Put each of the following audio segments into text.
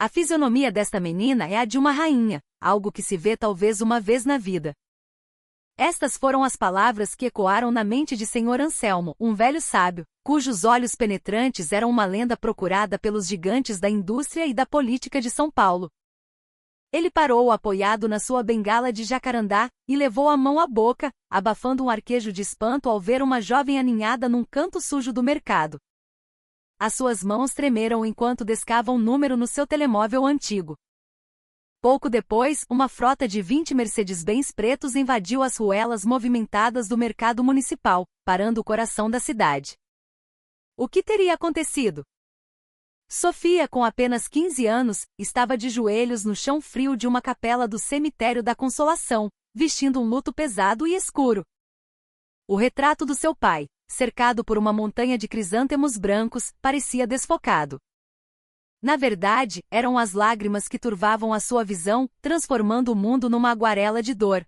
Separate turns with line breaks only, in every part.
A fisionomia desta menina é a de uma rainha, algo que se vê talvez uma vez na vida. Estas foram as palavras que ecoaram na mente de Sr. Anselmo, um velho sábio, cujos olhos penetrantes eram uma lenda procurada pelos gigantes da indústria e da política de São Paulo. Ele parou apoiado na sua bengala de jacarandá, e levou a mão à boca, abafando um arquejo de espanto ao ver uma jovem aninhada num canto sujo do mercado. As suas mãos tremeram enquanto descava um número no seu telemóvel antigo. Pouco depois, uma frota de 20 Mercedes-Benz pretos invadiu as ruelas movimentadas do mercado municipal, parando o coração da cidade. O que teria acontecido? Sofia, com apenas 15 anos, estava de joelhos no chão frio de uma capela do cemitério da Consolação, vestindo um luto pesado e escuro. O retrato do seu pai, cercado por uma montanha de crisântemos brancos, parecia desfocado. Na verdade, eram as lágrimas que turvavam a sua visão, transformando o mundo numa aguarela de dor.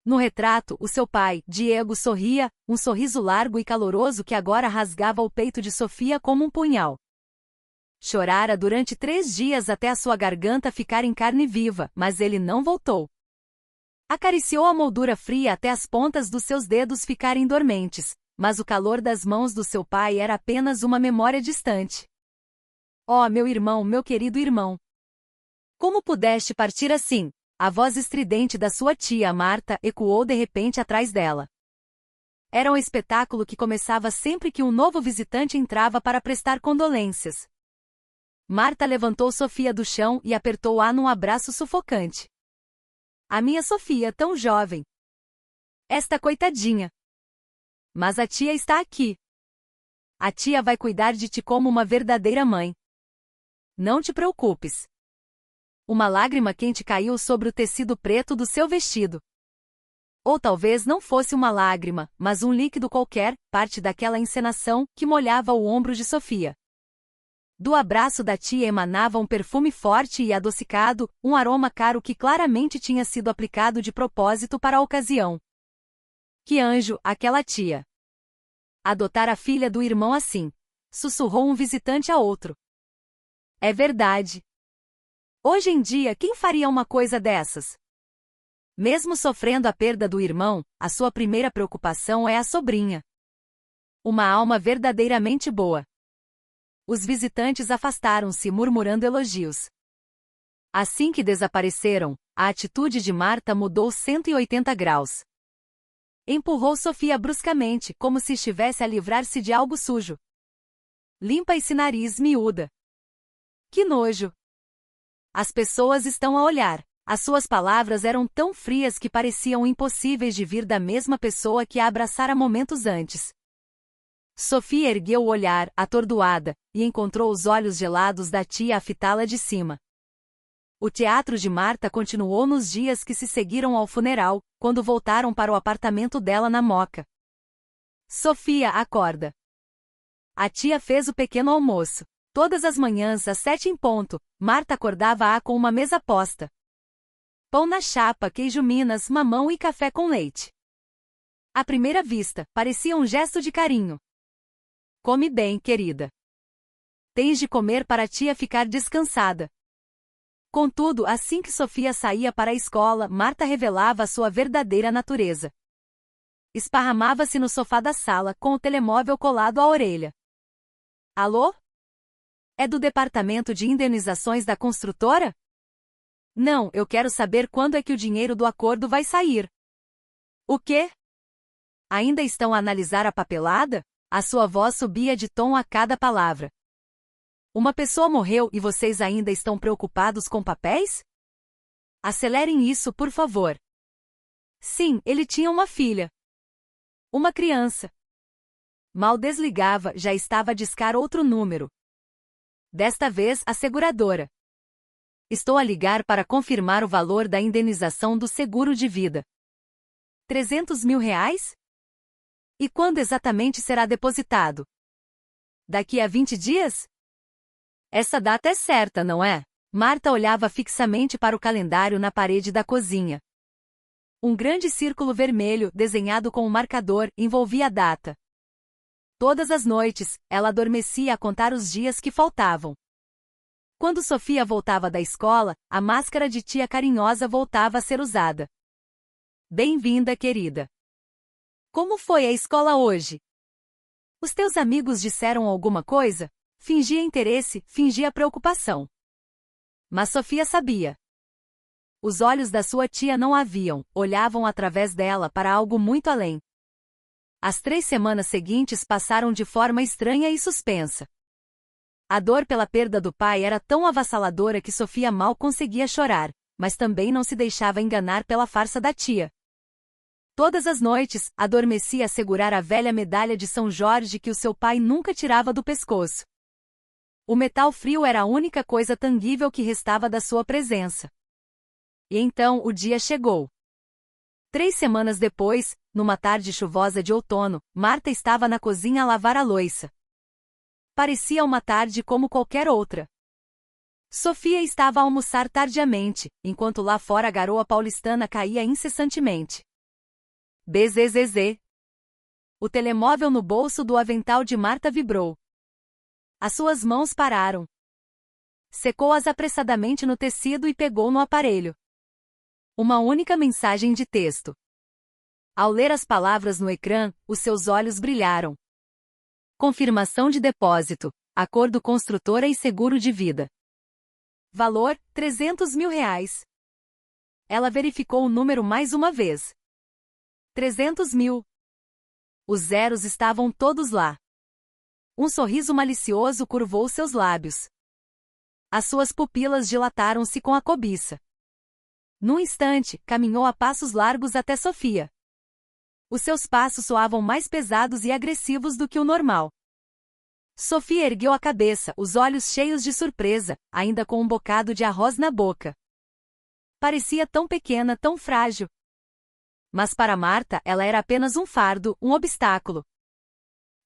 No retrato, o seu pai, Diego, sorria, um sorriso largo e caloroso que agora rasgava o peito de Sofia como um punhal. Chorara durante 3 dias até a sua garganta ficar em carne viva, mas ele não voltou. Acariciou a moldura fria até as pontas dos seus dedos ficarem dormentes, mas o calor das mãos do seu pai era apenas uma memória distante. Oh, meu irmão, meu querido irmão! Como pudeste partir assim? A voz estridente da sua tia Marta ecoou de repente atrás dela. Era um espetáculo que começava sempre que um novo visitante entrava para prestar condolências. Marta levantou Sofia do chão e apertou-a num abraço sufocante. A minha Sofia, tão jovem. Esta coitadinha. Mas a tia está aqui. A tia vai cuidar de ti como uma verdadeira mãe. Não te preocupes. Uma lágrima quente caiu sobre o tecido preto do seu vestido. Ou talvez não fosse uma lágrima, mas um líquido qualquer, parte daquela encenação, que molhava o ombro de Sofia. Do abraço da tia emanava um perfume forte e adocicado, um aroma caro que claramente tinha sido aplicado de propósito para a ocasião. Que anjo, aquela tia! Adotar a filha do irmão assim, sussurrou um visitante a outro. É verdade. Hoje em dia, quem faria uma coisa dessas? Mesmo sofrendo a perda do irmão, a sua primeira preocupação é a sobrinha. Uma alma verdadeiramente boa. Os visitantes afastaram-se murmurando elogios. Assim que desapareceram, a atitude de Marta mudou 180 graus. Empurrou Sofia bruscamente, como se estivesse a livrar-se de algo sujo. Limpa esse nariz, miúda. Que nojo! As pessoas estão a olhar. As suas palavras eram tão frias que pareciam impossíveis de vir da mesma pessoa que a abraçara momentos antes. Sofia ergueu o olhar, atordoada, e encontrou os olhos gelados da tia a fitá-la de cima. O teatro de Marta continuou nos dias que se seguiram ao funeral, quando voltaram para o apartamento dela na Moca. Sofia, acorda. A tia fez o pequeno almoço. Todas as manhãs, às 7 em ponto, Marta acordava-a com uma mesa posta. Pão na chapa, queijo Minas, mamão e café com leite. À primeira vista, parecia um gesto de carinho. Come bem, querida. Tens de comer para a tia ficar descansada. Contudo, assim que Sofia saía para a escola, Marta revelava a sua verdadeira natureza. Esparramava-se no sofá da sala, com o telemóvel colado à orelha. Alô? É do departamento de indenizações da construtora? Não, eu quero saber quando é que o dinheiro do acordo vai sair. O quê? Ainda estão a analisar a papelada? A sua voz subia de tom a cada palavra. Uma pessoa morreu e vocês ainda estão preocupados com papéis? Acelerem isso, por favor. Sim, ele tinha uma filha. Uma criança. Mal desligava, já estava a discar outro número. Desta vez, a seguradora. Estou a ligar para confirmar o valor da indenização do seguro de vida. 300 mil reais? E quando exatamente será depositado? Daqui a 20 dias? Essa data é certa, não é? Marta olhava fixamente para o calendário na parede da cozinha. Um grande círculo vermelho, desenhado com um marcador, envolvia a data. Todas as noites, ela adormecia a contar os dias que faltavam. Quando Sofia voltava da escola, a máscara de tia carinhosa voltava a ser usada. Bem-vinda, querida. Como foi a escola hoje? Os teus amigos disseram alguma coisa? Fingia interesse, fingia preocupação. Mas Sofia sabia. Os olhos da sua tia não a viam, olhavam através dela para algo muito além. As 3 semanas seguintes passaram de forma estranha e suspensa. A dor pela perda do pai era tão avassaladora que Sofia mal conseguia chorar, mas também não se deixava enganar pela farsa da tia. Todas as noites, adormecia a segurar a velha medalha de São Jorge que o seu pai nunca tirava do pescoço. O metal frio era a única coisa tangível que restava da sua presença. E então o dia chegou. 3 semanas depois, numa tarde chuvosa de outono, Marta estava na cozinha a lavar a louça. Parecia uma tarde como qualquer outra. Sofia estava a almoçar tardiamente, enquanto lá fora a garoa paulistana caía incessantemente. Bzzz. O telemóvel no bolso do avental de Marta vibrou. As suas mãos pararam. Secou-as apressadamente no tecido e pegou no aparelho. Uma única mensagem de texto. Ao ler as palavras no ecrã, os seus olhos brilharam. Confirmação de depósito, acordo construtora e seguro de vida. Valor, R$300 mil. Ela verificou o número mais uma vez. 300 mil. Os zeros estavam todos lá. Um sorriso malicioso curvou seus lábios. As suas pupilas dilataram-se com a cobiça. Num instante, caminhou a passos largos até Sofia. Os seus passos soavam mais pesados e agressivos do que o normal. Sofia ergueu a cabeça, os olhos cheios de surpresa, ainda com um bocado de arroz na boca. Parecia tão pequena, tão frágil. Mas para Marta, ela era apenas um fardo, um obstáculo.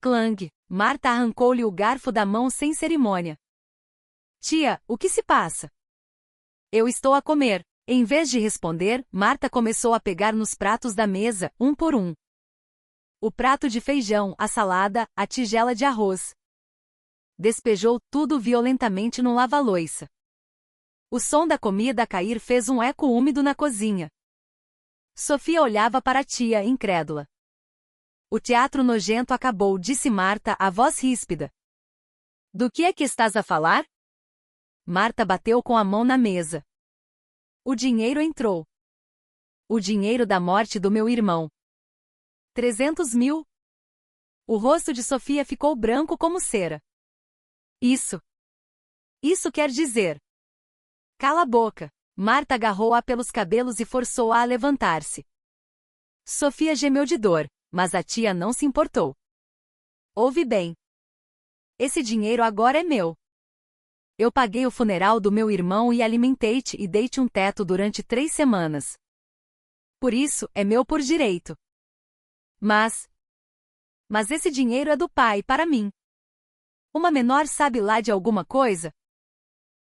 Clang! Marta arrancou-lhe o garfo da mão sem cerimônia. Tia, o que se passa? Eu estou a comer. Em vez de responder, Marta começou a pegar nos pratos da mesa, um por um. O prato de feijão, a salada, a tigela de arroz. Despejou tudo violentamente no lava-loiça. O som da comida a cair fez um eco úmido na cozinha. Sofia olhava para a tia, incrédula. O teatro nojento acabou, disse Marta, a voz ríspida. Do que é que estás a falar? Marta bateu com a mão na mesa. O dinheiro entrou. O dinheiro da morte do meu irmão. 300 mil? O rosto de Sofia ficou branco como cera. Isso quer dizer. Cala a boca. Marta agarrou-a pelos cabelos e forçou-a a levantar-se. Sofia gemeu de dor, mas a tia não se importou. Ouve bem. Esse dinheiro agora é meu. Eu paguei o funeral do meu irmão e alimentei-te e dei-te um teto durante 3 semanas. Por isso, é meu por direito. Mas esse dinheiro é do pai para mim. Uma menor sabe lá de alguma coisa?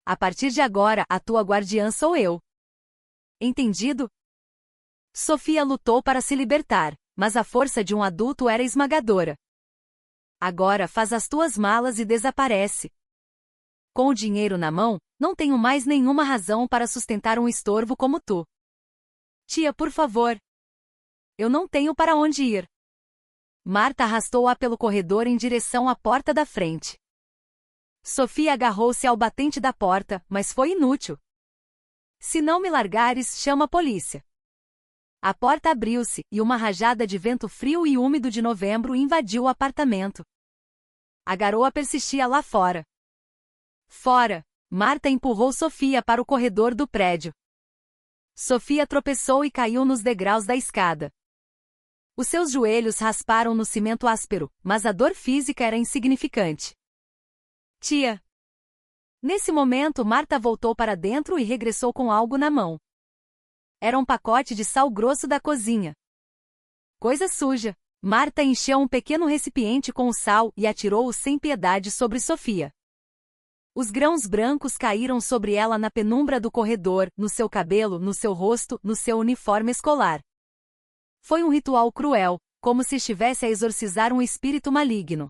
A partir de agora, a tua guardiã sou eu. Entendido? Sofia lutou para se libertar, mas a força de um adulto era esmagadora. Agora faz as tuas malas e desaparece. Com o dinheiro na mão, não tenho mais nenhuma razão para sustentar um estorvo como tu. Tia, por favor. Eu não tenho para onde ir. Marta arrastou-a pelo corredor em direção à porta da frente. Sofia agarrou-se ao batente da porta, mas foi inútil. Se não me largares, chama a polícia. A porta abriu-se, e uma rajada de vento frio e úmido de novembro invadiu o apartamento. A garoa persistia lá fora. Fora! Marta empurrou Sofia para o corredor do prédio. Sofia tropeçou e caiu nos degraus da escada. Os seus joelhos rasparam no cimento áspero, mas a dor física era insignificante. Tia! Nesse momento, Marta voltou para dentro e regressou com algo na mão. Era um pacote de sal grosso da cozinha. Coisa suja! Marta encheu um pequeno recipiente com o sal e atirou-o sem piedade sobre Sofia. Os grãos brancos caíram sobre ela na penumbra do corredor, no seu cabelo, no seu rosto, no seu uniforme escolar. Foi um ritual cruel, como se estivesse a exorcizar um espírito maligno.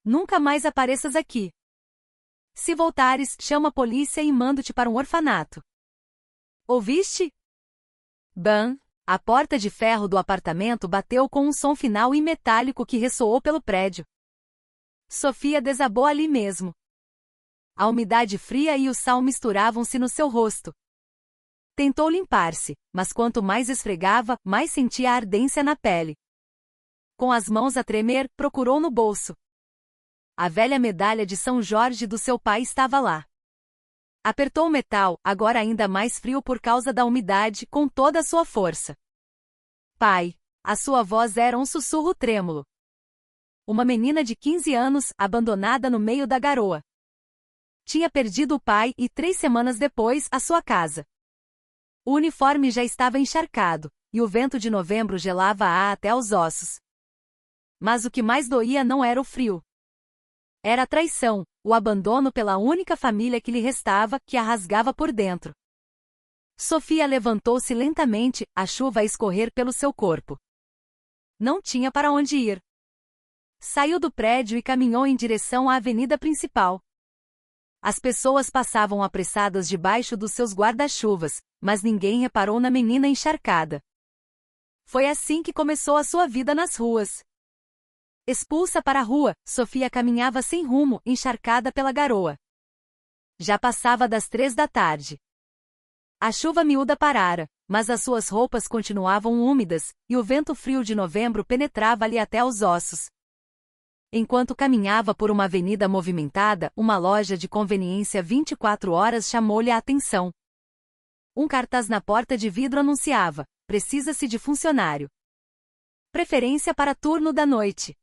Nunca mais apareças aqui. Se voltares, chama a polícia e mando-te para um orfanato. Ouviste? Bam! A porta de ferro do apartamento bateu com um som final e metálico que ressoou pelo prédio. Sofia desabou ali mesmo. A umidade fria e o sal misturavam-se no seu rosto. Tentou limpar-se, mas quanto mais esfregava, mais sentia a ardência na pele. Com as mãos a tremer, procurou no bolso. A velha medalha de São Jorge do seu pai estava lá. Apertou o metal, agora ainda mais frio por causa da umidade, com toda a sua força. Pai! A sua voz era um sussurro trêmulo. Uma menina de 15 anos, abandonada no meio da garoa. Tinha perdido o pai e 3 semanas depois, a sua casa. O uniforme já estava encharcado, e o vento de novembro gelava-a até aos ossos. Mas o que mais doía não era o frio. Era a traição, o abandono pela única família que lhe restava, que a rasgava por dentro. Sofia levantou-se lentamente, a chuva a escorrer pelo seu corpo. Não tinha para onde ir. Saiu do prédio e caminhou em direção à avenida principal. As pessoas passavam apressadas debaixo dos seus guarda-chuvas, mas ninguém reparou na menina encharcada. Foi assim que começou a sua vida nas ruas. Expulsa para a rua, Sofia caminhava sem rumo, encharcada pela garoa. Já passava das 3 da tarde. A chuva miúda parara, mas as suas roupas continuavam úmidas, e o vento frio de novembro penetrava-lhe até os ossos. Enquanto caminhava por uma avenida movimentada, uma loja de conveniência 24 horas chamou-lhe a atenção. Um cartaz na porta de vidro anunciava: precisa-se de funcionário. Preferência para turno da noite.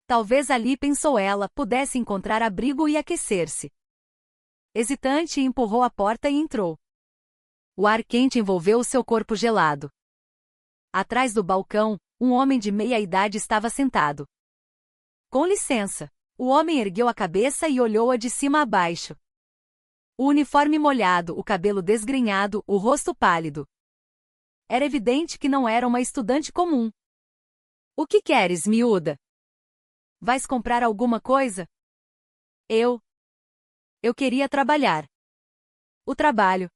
Talvez ali, pensou ela, pudesse encontrar abrigo e aquecer-se. Hesitante, empurrou a porta e entrou. O ar quente envolveu o seu corpo gelado. Atrás do balcão, um homem de meia idade estava sentado. Com licença. O homem ergueu a cabeça e olhou-a de cima a baixo. O uniforme molhado, o cabelo desgrenhado, o rosto pálido. Era evidente que não era uma estudante comum. O que queres, miúda? Vais comprar alguma coisa? Eu queria trabalhar. O trabalho.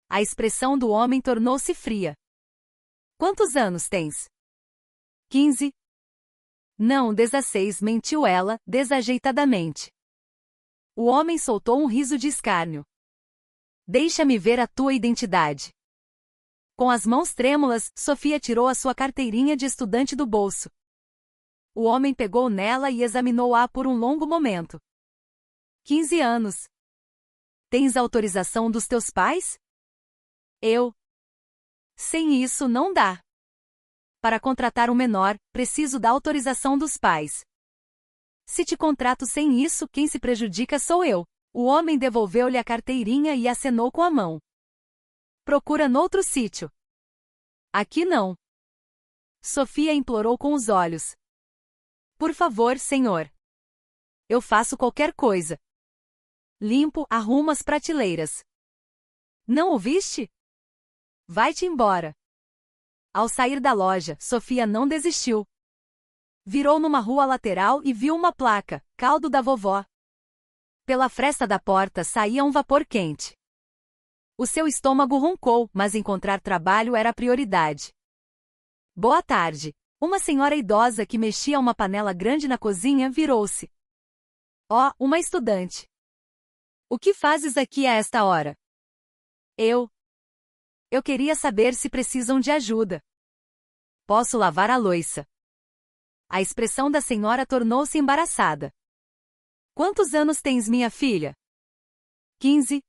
A expressão do homem tornou-se fria. Quantos anos tens? 15. Não, 16, mentiu ela, desajeitadamente. O homem soltou um riso de escárnio. Deixa-me ver a tua identidade. Com as mãos trêmulas, Sofia tirou a sua carteirinha de estudante do bolso. O homem pegou nela e examinou-a por um longo momento. 15 anos. Tens autorização dos teus pais? Sem isso não dá. Para contratar um menor, preciso da autorização dos pais. Se te contrato sem isso, quem se prejudica sou eu. O homem devolveu-lhe a carteirinha e acenou com a mão. Procura noutro sítio. Aqui não. Sofia implorou com os olhos. Por favor, senhor. Eu faço qualquer coisa. Limpo, arrumo as prateleiras. Não ouviste? Vai-te embora. Ao sair da loja, Sofia não desistiu. Virou numa rua lateral e viu uma placa: caldo da vovó. Pela fresta da porta saía um vapor quente. O seu estômago roncou, mas encontrar trabalho era a prioridade. Boa tarde. Uma senhora idosa que mexia uma panela grande na cozinha virou-se. Oh, uma estudante. O que fazes aqui a esta hora? Eu queria saber se precisam de ajuda. Posso lavar a louça. A expressão da senhora tornou-se embaraçada. Quantos anos tens, minha filha? 15.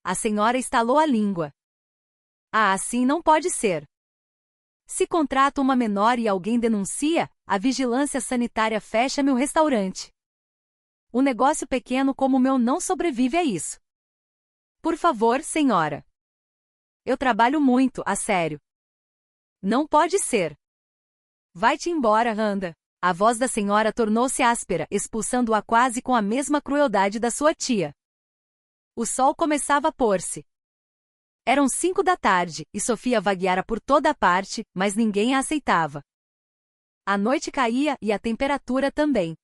A senhora estalou a língua. Ah, assim não pode ser. Se contrato uma menor e alguém denuncia, a vigilância sanitária fecha-me o restaurante. Um negócio pequeno como o meu não sobrevive a isso. Por favor, senhora. Eu trabalho muito, a sério. Não pode ser. Vai-te embora, Randa. A voz da senhora tornou-se áspera, expulsando-a quase com a mesma crueldade da sua tia. O sol começava a pôr-se. Eram 5 da tarde, e Sofia vagueara por toda a parte, mas ninguém a aceitava. A noite caía e a temperatura também.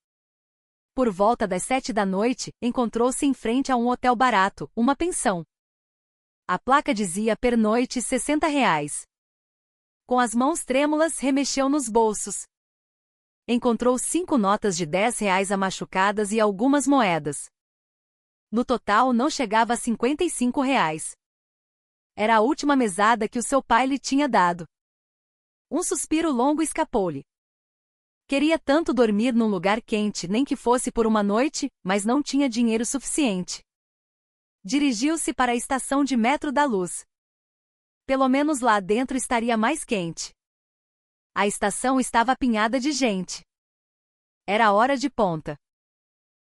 Por volta das 7 da noite, encontrou-se em frente a um hotel barato, uma pensão. A placa dizia pernoite R$ 60. Com as mãos trêmulas, remexeu nos bolsos. Encontrou 5 notas de R$ 10 amachucadas e algumas moedas. No total não chegava a R$ 55. Era a última mesada que o seu pai lhe tinha dado. Um suspiro longo escapou-lhe. Queria tanto dormir num lugar quente, nem que fosse por uma noite, mas não tinha dinheiro suficiente. Dirigiu-se para a estação de metro da Luz. Pelo menos lá dentro estaria mais quente. A estação estava apinhada de gente. Era hora de ponta.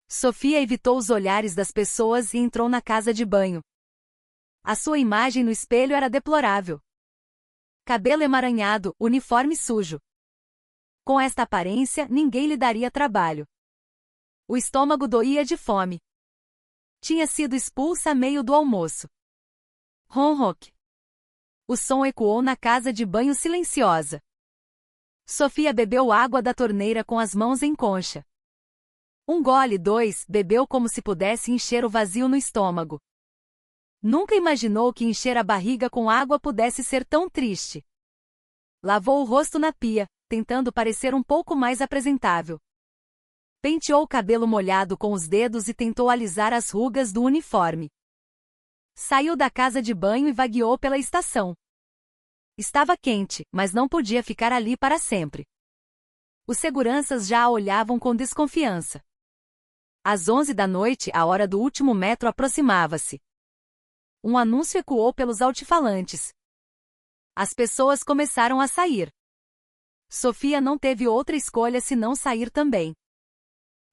Sofia evitou os olhares das pessoas e entrou na casa de banho. A sua imagem no espelho era deplorável. Cabelo emaranhado, uniforme sujo. Com esta aparência, ninguém lhe daria trabalho. O estômago doía de fome. Tinha sido expulsa a meio do almoço. Ronroque. O som ecoou na casa de banho silenciosa. Sofia bebeu água da torneira com as mãos em concha. Um gole, 2, bebeu como se pudesse encher o vazio no estômago. Nunca imaginou que encher a barriga com água pudesse ser tão triste. Lavou o rosto na pia, tentando parecer um pouco mais apresentável. Penteou o cabelo molhado com os dedos e tentou alisar as rugas do uniforme. Saiu da casa de banho e vagueou pela estação. Estava quente, mas não podia ficar ali para sempre. Os seguranças já a olhavam com desconfiança. Às 11 da noite, a hora do último metro aproximava-se. Um anúncio ecoou pelos altifalantes. As pessoas começaram a sair. Sofia não teve outra escolha senão sair também.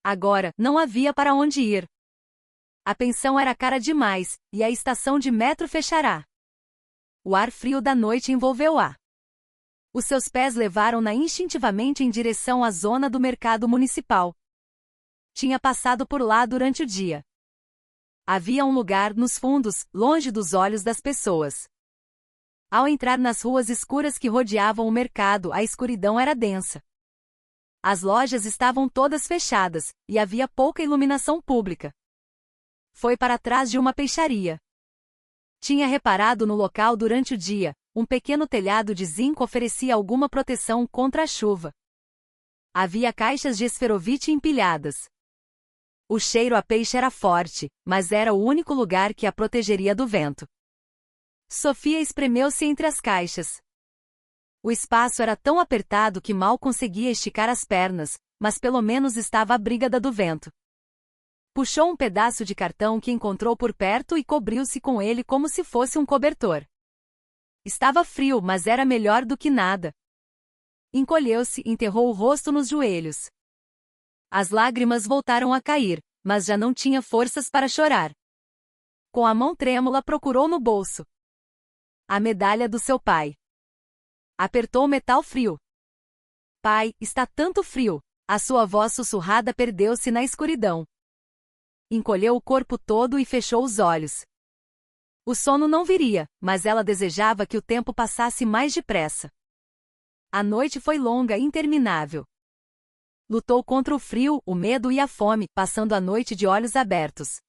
Agora, não havia para onde ir. A pensão era cara demais, e a estação de metro fechará. O ar frio da noite envolveu-a. Os seus pés levaram-na instintivamente em direção à zona do mercado municipal. Tinha passado por lá durante o dia. Havia um lugar nos fundos, longe dos olhos das pessoas. Ao entrar nas ruas escuras que rodeavam o mercado, a escuridão era densa. As lojas estavam todas fechadas, e havia pouca iluminação pública. Foi para trás de uma peixaria. Tinha reparado no local durante o dia, um pequeno telhado de zinco oferecia alguma proteção contra a chuva. Havia caixas de esferovite empilhadas. O cheiro a peixe era forte, mas era o único lugar que a protegeria do vento. Sofia espremeu-se entre as caixas. O espaço era tão apertado que mal conseguia esticar as pernas, mas pelo menos estava abrigada do vento. Puxou um pedaço de cartão que encontrou por perto e cobriu-se com ele como se fosse um cobertor. Estava frio, mas era melhor do que nada. Encolheu-se e enterrou o rosto nos joelhos. As lágrimas voltaram a cair, mas já não tinha forças para chorar. Com a mão trêmula procurou no bolso a medalha do seu pai. Apertou o metal frio. Pai, está tanto frio. A sua voz sussurrada perdeu-se na escuridão. Encolheu o corpo todo e fechou os olhos. O sono não viria, mas ela desejava que o tempo passasse mais depressa. A noite foi longa e interminável. Lutou contra o frio, o medo e a fome, passando a noite de olhos abertos.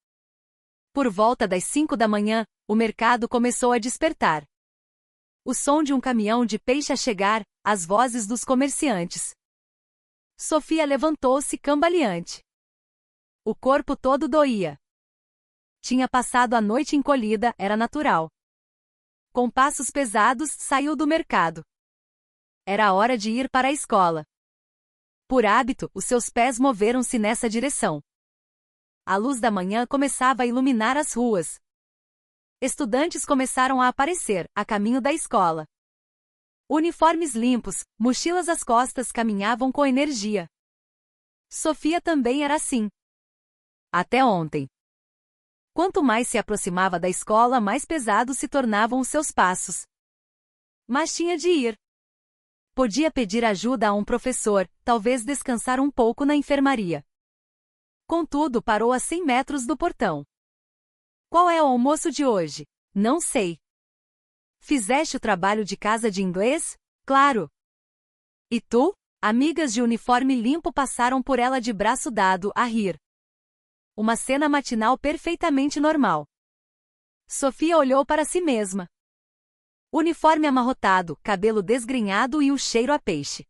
Por volta das 5 da manhã, o mercado começou a despertar. O som de um caminhão de peixe a chegar, as vozes dos comerciantes. Sofia levantou-se cambaleante. O corpo todo doía. Tinha passado a noite encolhida, era natural. Com passos pesados, saiu do mercado. Era hora de ir para a escola. Por hábito, os seus pés moveram-se nessa direção. A luz da manhã começava a iluminar as ruas. Estudantes começaram a aparecer, a caminho da escola. Uniformes limpos, mochilas às costas caminhavam com energia. Sofia também era assim. Até ontem. Quanto mais se aproximava da escola, mais pesados se tornavam os seus passos. Mas tinha de ir. Podia pedir ajuda a um professor, talvez descansar um pouco na enfermaria. Contudo, parou a 100 metros do portão. Qual é o almoço de hoje? Não sei. Fizeste o trabalho de casa de inglês? Claro. E tu? Amigas de uniforme limpo passaram por ela de braço dado, a rir. Uma cena matinal perfeitamente normal. Sofia olhou para si mesma. Uniforme amarrotado, cabelo desgrenhado e o cheiro a peixe.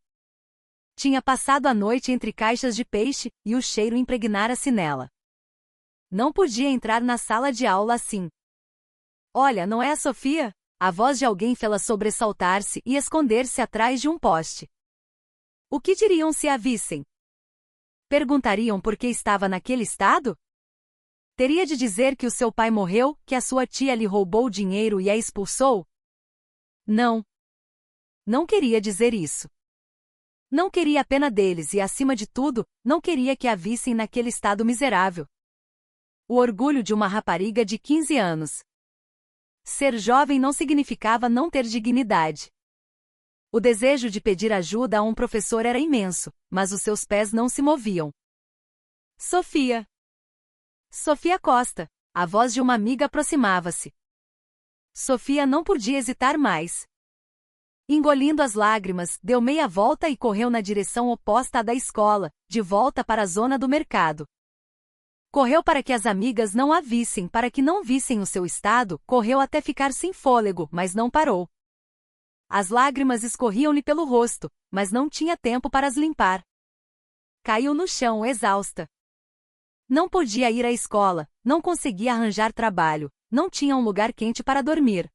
Tinha passado a noite entre caixas de peixe, e o cheiro impregnara-se nela. Não podia entrar na sala de aula assim. Olha, não é a Sofia? A voz de alguém fê-la sobressaltar-se e esconder-se atrás de um poste. O que diriam se a vissem? Perguntariam por que estava naquele estado? Teria de dizer que o seu pai morreu, que a sua tia lhe roubou dinheiro e a expulsou? Não. Não queria dizer isso. Não queria a pena deles e, acima de tudo, não queria que a vissem naquele estado miserável. O orgulho de uma rapariga de 15 anos. Ser jovem não significava não ter dignidade. O desejo de pedir ajuda a um professor era imenso, mas os seus pés não se moviam. Sofia. Sofia Costa. A voz de uma amiga aproximava-se. Sofia não podia hesitar mais. Engolindo as lágrimas, deu meia volta e correu na direção oposta à da escola, de volta para a zona do mercado. Correu para que as amigas não a vissem, para que não vissem o seu estado, correu até ficar sem fôlego, mas não parou. As lágrimas escorriam-lhe pelo rosto, mas não tinha tempo para as limpar. Caiu no chão, exausta. Não podia ir à escola, não conseguia arranjar trabalho, não tinha um lugar quente para dormir.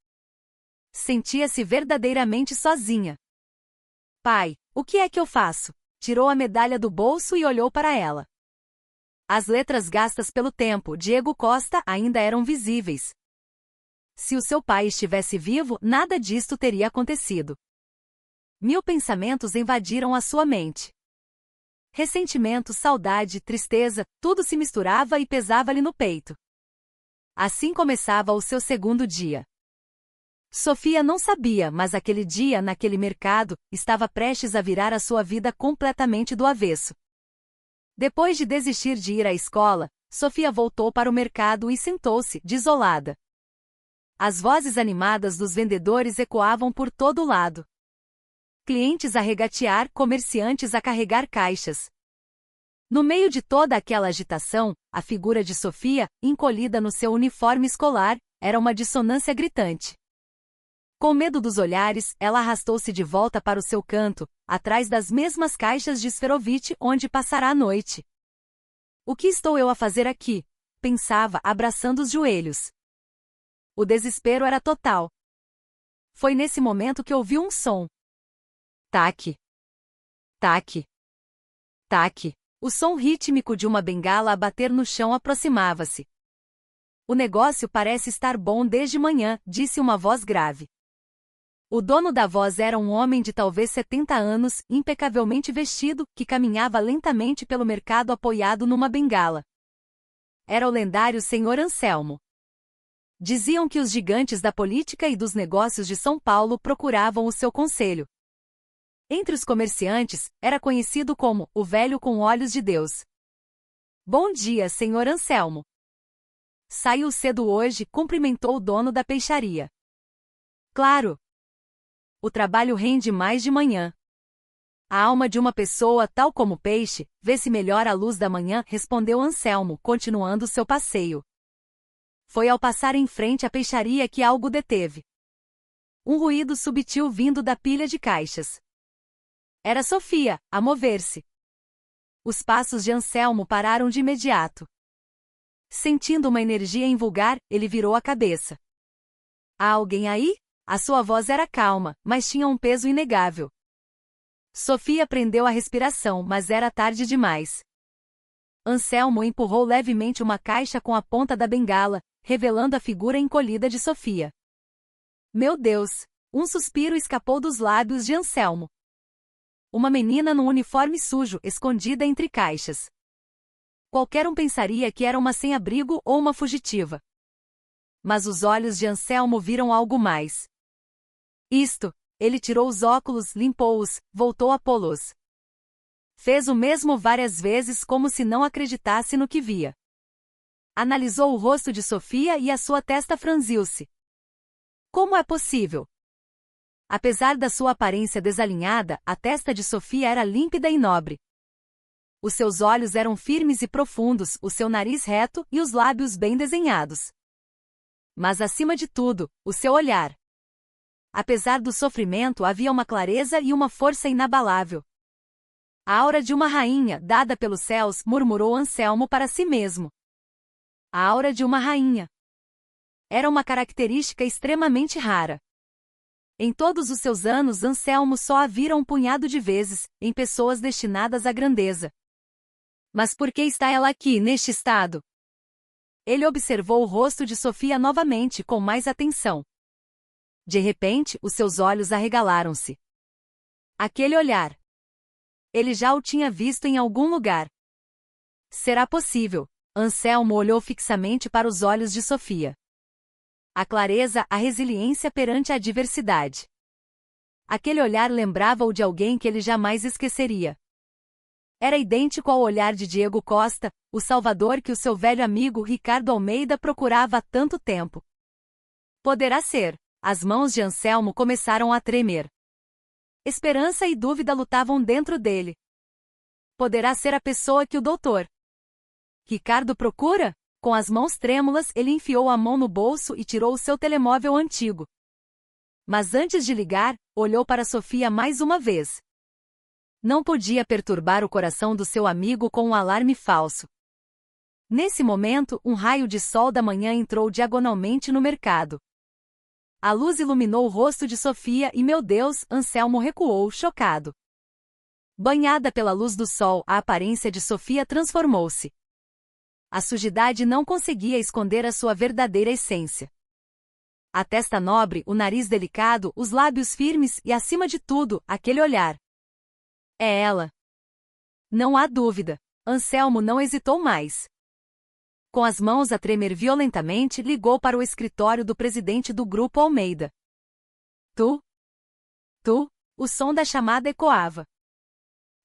Sentia-se verdadeiramente sozinha. Pai, o que é que eu faço? Tirou a medalha do bolso e olhou para ela. As letras gastas pelo tempo, Diego Costa, ainda eram visíveis. Se o seu pai estivesse vivo, nada disto teria acontecido. 1000 pensamentos invadiram a sua mente. Ressentimento, saudade, tristeza, tudo se misturava e pesava-lhe no peito. Assim começava o seu segundo dia. Sofia não sabia, mas aquele dia, naquele mercado, estava prestes a virar a sua vida completamente do avesso. Depois de desistir de ir à escola, Sofia voltou para o mercado e sentou-se, desolada. As vozes animadas dos vendedores ecoavam por todo o lado. Clientes a regatear, comerciantes a carregar caixas. No meio de toda aquela agitação, a figura de Sofia, encolhida no seu uniforme escolar, era uma dissonância gritante. Com medo dos olhares, ela arrastou-se de volta para o seu canto, atrás das mesmas caixas de esferovite onde passará a noite. O que estou eu a fazer aqui? Pensava, abraçando os joelhos. O desespero era total. Foi nesse momento que ouviu um som. Taque. Taque. Taque. O som rítmico de uma bengala a bater no chão aproximava-se. O negócio parece estar bom desde manhã, disse uma voz grave. O dono da voz era um homem de talvez 70 anos, impecavelmente vestido, que caminhava lentamente pelo mercado apoiado numa bengala. Era o lendário Sr. Anselmo. Diziam que os gigantes da política e dos negócios de São Paulo procuravam o seu conselho. Entre os comerciantes, era conhecido como o velho com olhos de Deus. Bom dia, Sr. Anselmo. Saiu cedo hoje, cumprimentou o dono da peixaria. Claro. O trabalho rende mais de manhã. A alma de uma pessoa, tal como o peixe, vê-se melhor à luz da manhã, respondeu Anselmo, continuando seu passeio. Foi ao passar em frente à peixaria que algo deteve. Um ruído subtil vindo da pilha de caixas. Era Sofia, a mover-se. Os passos de Anselmo pararam de imediato. Sentindo uma energia invulgar, ele virou a cabeça. Há alguém aí? A sua voz era calma, mas tinha um peso inegável. Sofia prendeu a respiração, mas era tarde demais. Anselmo empurrou levemente uma caixa com a ponta da bengala, revelando a figura encolhida de Sofia. Meu Deus! Um suspiro escapou dos lábios de Anselmo. Uma menina num uniforme sujo, escondida entre caixas. Qualquer um pensaria que era uma sem-abrigo ou uma fugitiva. Mas os olhos de Anselmo viram algo mais. Isto, ele tirou os óculos, limpou-os, voltou a pô-los. Fez o mesmo várias vezes como se não acreditasse no que via. Analisou o rosto de Sofia e a sua testa franziu-se. Como é possível? Apesar da sua aparência desalinhada, a testa de Sofia era límpida e nobre. Os seus olhos eram firmes e profundos, o seu nariz reto e os lábios bem desenhados. Mas acima de tudo, o seu olhar. Apesar do sofrimento, havia uma clareza e uma força inabalável. A aura de uma rainha, dada pelos céus, murmurou Anselmo para si mesmo. A aura de uma rainha. Era uma característica extremamente rara. Em todos os seus anos, Anselmo só a vira um punhado de vezes, em pessoas destinadas à grandeza. Mas por que está ela aqui, neste estado? Ele observou o rosto de Sofia novamente com mais atenção. De repente, os seus olhos arregalaram-se. Aquele olhar. Ele já o tinha visto em algum lugar. Será possível? Anselmo olhou fixamente para os olhos de Sofia. A clareza, a resiliência perante a adversidade. Aquele olhar lembrava-o de alguém que ele jamais esqueceria. Era idêntico ao olhar de Diego Costa, o salvador que o seu velho amigo Ricardo Almeida procurava há tanto tempo. Poderá ser. As mãos de Anselmo começaram a tremer. Esperança e dúvida lutavam dentro dele. Poderá ser a pessoa que o doutor Ricardo procura? Com as mãos trêmulas, ele enfiou a mão no bolso e tirou o seu telemóvel antigo. Mas antes de ligar, olhou para Sofia mais uma vez. Não podia perturbar o coração do seu amigo com um alarme falso. Nesse momento, um raio de sol da manhã entrou diagonalmente no mercado. A luz iluminou o rosto de Sofia e, meu Deus, Anselmo recuou, chocado. Banhada pela luz do sol, a aparência de Sofia transformou-se. A sujidade não conseguia esconder a sua verdadeira essência. A testa nobre, o nariz delicado, os lábios firmes e, acima de tudo, aquele olhar. É ela. Não há dúvida. Anselmo não hesitou mais. Com as mãos a tremer violentamente, ligou para o escritório do presidente do Grupo Almeida. Tu? O som da chamada ecoava.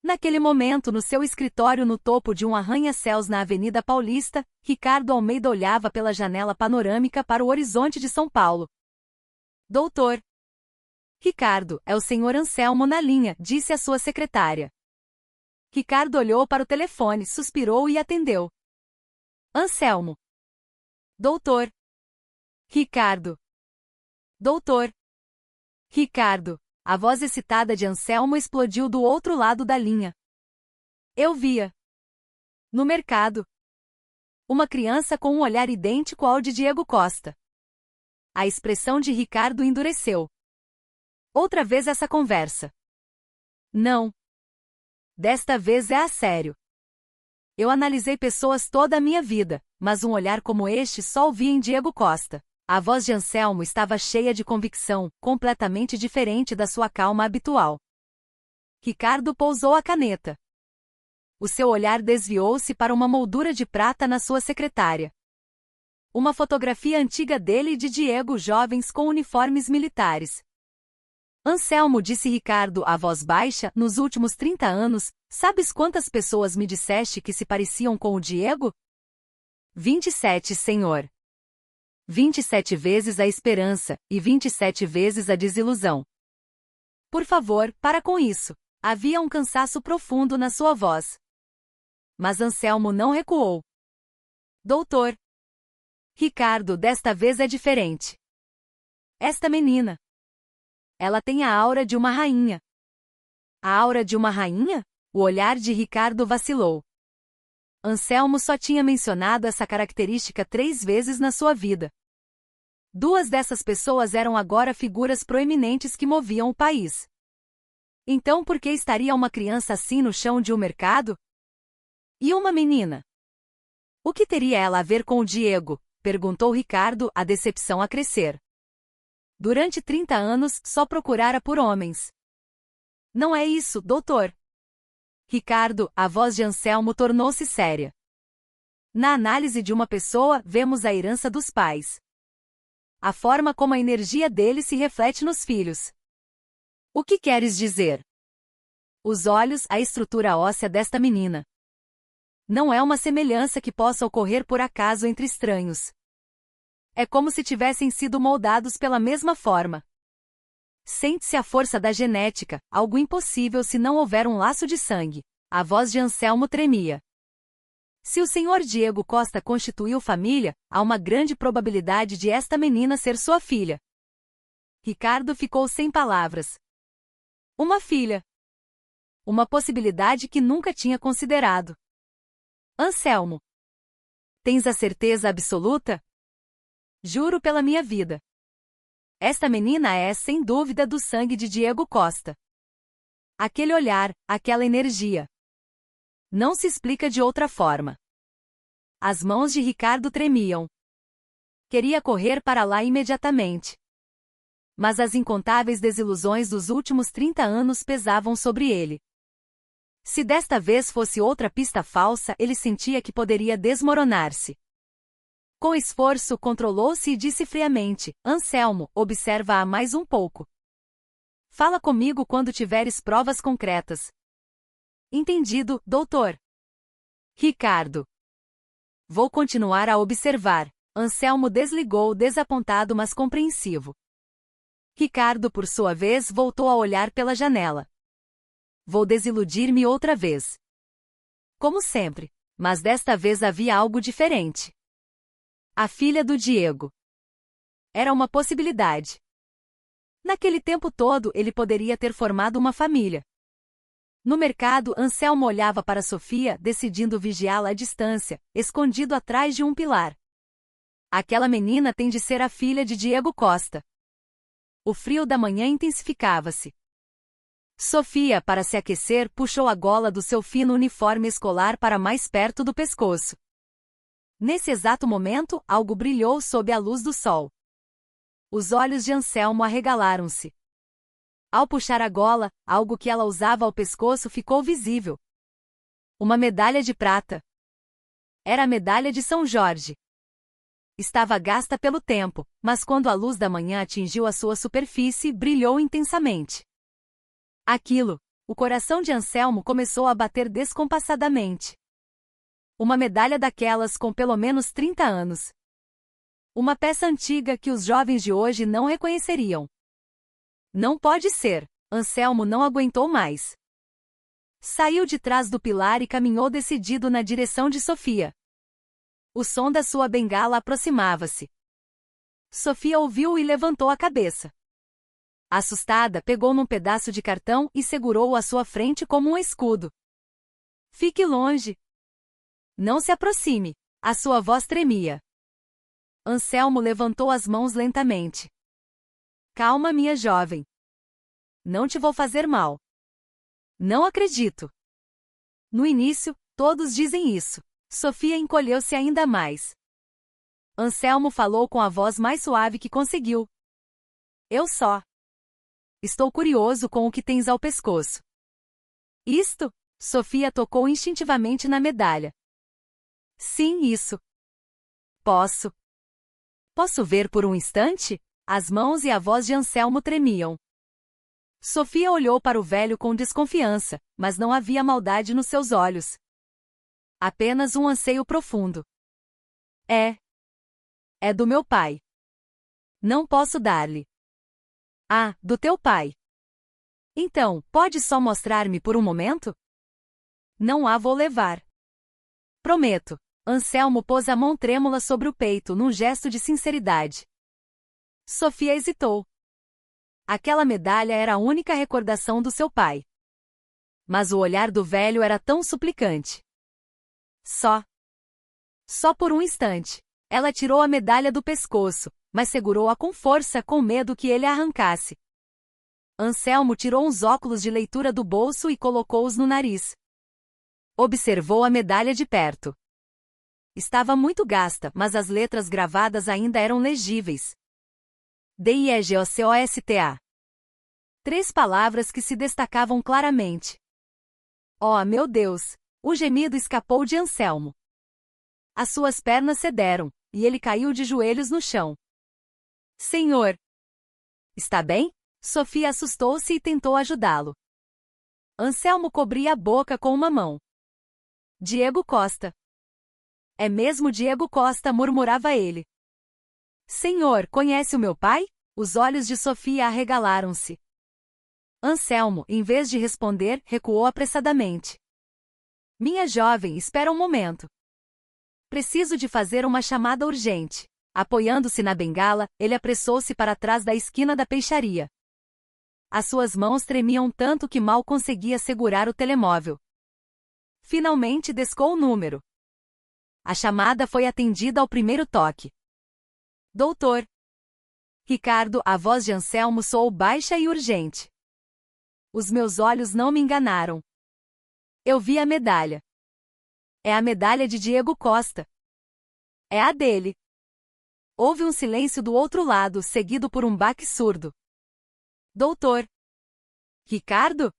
Naquele momento, no seu escritório no topo de um arranha-céus na Avenida Paulista, Ricardo Almeida olhava pela janela panorâmica para o horizonte de São Paulo. Doutor Ricardo, é o senhor Anselmo na linha, disse a sua secretária. Ricardo olhou para o telefone, suspirou e atendeu. Anselmo. Doutor Ricardo. Doutor Ricardo. A voz excitada de Anselmo explodiu do outro lado da linha. Eu via. No mercado. Uma criança com um olhar idêntico ao de Diego Costa. A expressão de Ricardo endureceu. Outra vez essa conversa. Não. Desta vez é a sério. Eu analisei pessoas toda a minha vida, mas um olhar como este só o vi em Diego Costa. A voz de Anselmo estava cheia de convicção, completamente diferente da sua calma habitual. Ricardo pousou a caneta. O seu olhar desviou-se para uma moldura de prata na sua secretária. Uma fotografia antiga dele e de Diego jovens com uniformes militares. Anselmo, disse Ricardo a voz baixa, nos últimos 30 anos, sabes quantas pessoas me disseste que se pareciam com o Diego? 27, senhor. 27 vezes a esperança, e 27 vezes a desilusão. Por favor, para com isso. Havia um cansaço profundo na sua voz. Mas Anselmo não recuou. Doutor Ricardo, desta vez é diferente. Esta menina. Ela tem a aura de uma rainha. A aura de uma rainha? O olhar de Ricardo vacilou. Anselmo só tinha mencionado essa característica 3 vezes na sua vida. 2 dessas pessoas eram agora figuras proeminentes que moviam o país. Então por que estaria uma criança assim no chão de um mercado? E uma menina? O que teria ela a ver com o Diego? Perguntou Ricardo, a decepção a crescer. Durante 30 anos, só procurara por homens. Não é isso, doutor. Ricardo, a voz de Anselmo tornou-se séria. Na análise de uma pessoa, vemos a herança dos pais. A forma como a energia dele se reflete nos filhos. O que queres dizer? Os olhos, a estrutura óssea desta menina. Não é uma semelhança que possa ocorrer por acaso entre estranhos. É como se tivessem sido moldados pela mesma forma. Sente-se a força da genética, algo impossível se não houver um laço de sangue. A voz de Anselmo tremia. Se o Sr. Diego Costa constituiu família, há uma grande probabilidade de esta menina ser sua filha. Ricardo ficou sem palavras. Uma filha. Uma possibilidade que nunca tinha considerado. Anselmo. Tens a certeza absoluta? Juro pela minha vida. Esta menina é, sem dúvida, do sangue de Diego Costa. Aquele olhar, aquela energia. Não se explica de outra forma. As mãos de Ricardo tremiam. Queria correr para lá imediatamente. Mas as incontáveis desilusões dos últimos 30 anos pesavam sobre ele. Se desta vez fosse outra pista falsa, ele sentia que poderia desmoronar-se. Com esforço, controlou-se e disse friamente: Anselmo, observa-a mais um pouco. Fala comigo quando tiveres provas concretas. Entendido, doutor. Ricardo. Vou continuar a observar. Anselmo desligou, desapontado mas compreensivo. Ricardo, por sua vez, voltou a olhar pela janela. Vou desiludir-me outra vez. Como sempre. Mas desta vez havia algo diferente. A filha do Diego. Era uma possibilidade. Naquele tempo todo, ele poderia ter formado uma família. No mercado, Anselmo olhava para Sofia, decidindo vigiá-la à distância, escondido atrás de um pilar. Aquela menina tem de ser a filha de Diego Costa. O frio da manhã intensificava-se. Sofia, para se aquecer, puxou a gola do seu fino uniforme escolar para mais perto do pescoço. Nesse exato momento, algo brilhou sob a luz do sol. Os olhos de Anselmo arregalaram-se. Ao puxar a gola, algo que ela usava ao pescoço ficou visível. Uma medalha de prata. Era a medalha de São Jorge. Estava gasta pelo tempo, mas quando a luz da manhã atingiu a sua superfície, brilhou intensamente. Aquilo, o coração de Anselmo começou a bater descompassadamente. Uma medalha daquelas com pelo menos 30 anos. Uma peça antiga que os jovens de hoje não reconheceriam. Não pode ser. Anselmo não aguentou mais. Saiu de trás do pilar e caminhou decidido na direção de Sofia. O som da sua bengala aproximava-se. Sofia ouviu e levantou a cabeça. Assustada, pegou num pedaço de cartão e segurou-o à sua frente como um escudo. Fique longe. Não se aproxime. A sua voz tremia. Anselmo levantou as mãos lentamente. Calma, minha jovem. Não te vou fazer mal. Não acredito. No início, todos dizem isso. Sofia encolheu-se ainda mais. Anselmo falou com a voz mais suave que conseguiu. Eu só. Estou curioso com o que tens ao pescoço. Isto? Sofia tocou instintivamente na medalha. Sim, isso. Posso. Posso ver por um instante? As mãos e a voz de Anselmo tremiam. Sofia olhou para o velho com desconfiança, mas não havia maldade nos seus olhos. Apenas um anseio profundo. É do meu pai. Não posso dar-lhe. Ah, do teu pai. Então, pode só mostrar-me por um momento? Não a vou levar. Prometo. Anselmo pôs a mão trêmula sobre o peito num gesto de sinceridade. Sofia hesitou. Aquela medalha era a única recordação do seu pai. Mas o olhar do velho era tão suplicante. Só por um instante. Ela tirou a medalha do pescoço, mas segurou-a com força com medo que ele a arrancasse. Anselmo tirou uns óculos de leitura do bolso e colocou-os no nariz. Observou a medalha de perto. Estava muito gasta, mas as letras gravadas ainda eram legíveis. DIEGOCOSTA. 3 palavras que se destacavam claramente. Oh, meu Deus! O gemido escapou de Anselmo. As suas pernas cederam, e ele caiu de joelhos no chão. Senhor! Está bem? Sofia assustou-se e tentou ajudá-lo. Anselmo cobria a boca com uma mão. Diego Costa. É mesmo Diego Costa, murmurava ele. Senhor, conhece o meu pai? Os olhos de Sofia arregalaram-se. Anselmo, em vez de responder, recuou apressadamente. Minha jovem, espera um momento. Preciso de fazer uma chamada urgente. Apoiando-se na bengala, ele apressou-se para trás da esquina da peixaria. As suas mãos tremiam tanto que mal conseguia segurar o telemóvel. Finalmente descou o número. A chamada foi atendida ao primeiro toque. Doutor Ricardo, a voz de Anselmo soou baixa e urgente. Os meus olhos não me enganaram. Eu vi a medalha. É a medalha de Diego Costa. É a dele. Houve um silêncio do outro lado, seguido por um baque surdo. Doutor Ricardo?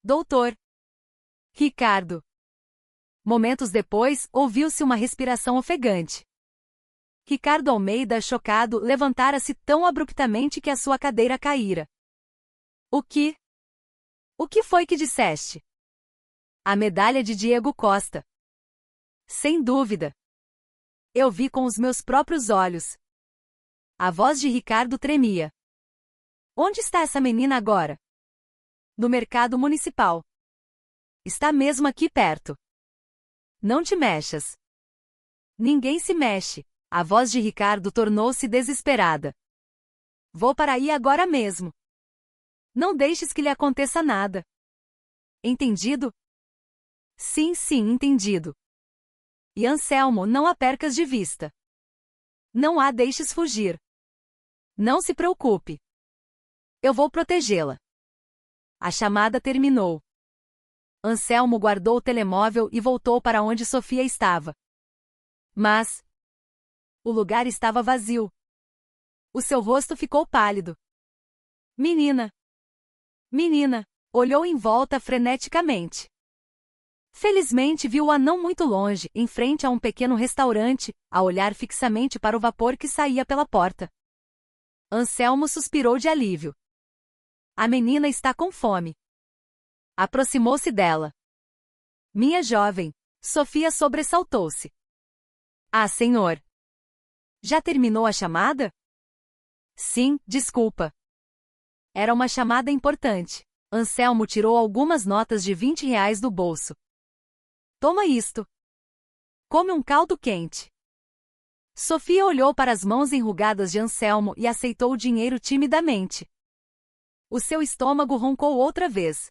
Doutor Ricardo. Momentos depois, ouviu-se uma respiração ofegante. Ricardo Almeida, chocado, levantara-se tão abruptamente que a sua cadeira caíra. O que foi que disseste? A medalha de Diego Costa. Sem dúvida. Eu vi com os meus próprios olhos. A voz de Ricardo tremia. Onde está essa menina agora? No mercado municipal. Está mesmo aqui perto. Não te mexas. Ninguém se mexe. A voz de Ricardo tornou-se desesperada. Vou para aí agora mesmo. Não deixes que lhe aconteça nada. Entendido? Sim, entendido. E Anselmo, não a percas de vista. Não a deixes fugir. Não se preocupe. Eu vou protegê-la. A chamada terminou. Anselmo guardou o telemóvel e voltou para onde Sofia estava. Mas o lugar estava vazio. O seu rosto ficou pálido. Menina! Olhou em volta freneticamente. Felizmente viu-a não muito longe, em frente a um pequeno restaurante, a olhar fixamente para o vapor que saía pela porta. Anselmo suspirou de alívio. A menina está com fome. Aproximou-se dela. Minha jovem. Sofia sobressaltou-se. Ah, senhor. Já terminou a chamada? Sim, desculpa. Era uma chamada importante. Anselmo tirou algumas notas de R$ 20 do bolso. Toma isto. Come um caldo quente. Sofia olhou para as mãos enrugadas de Anselmo e aceitou o dinheiro timidamente. O seu estômago roncou outra vez.